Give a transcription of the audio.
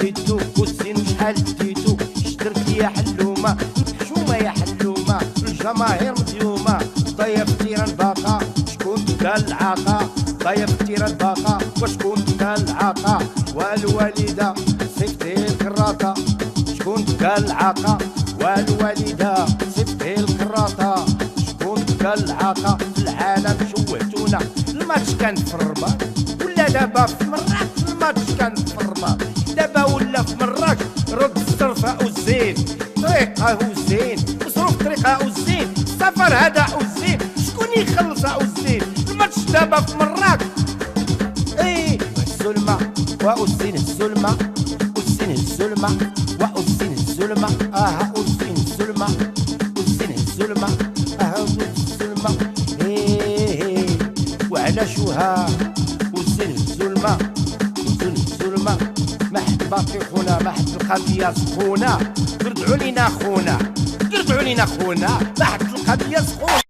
ليدو والزين شحال ديتو شدرت يا حلومه حشومه يا حلومه الجماهير مديومه ضيف تيران باقا شكون قال العاقه ضيف تيران باقا وشكون قال العاقه والوالده صيفطي الكراطه شكون قال العاقه والوالده صيفطي الكراطه شكون قال العاقه في العالم شوهتونا الماتش كان في الرباط ولا دابا في مراكش الماتش كان في الرباط دابا ولا في مراكش رد الصرف والزين طريقه والزين مصروف طريقه والزين السفر هذا والزين شكون يخلص والزين الماتش دابا في مراكش ايه الظلمه والزين الظلمه والزين الظلمه والزين الظلمه والزين الظلمه والزين الظلمه والظلمه ايه وعلى شوها والزين الظلمه والزين الظلمه ما حد باقي خونا ما حد القضيه سخونه رجعوا لينا خونا رجعوا لينا خونا ما حد القضيه سخونه.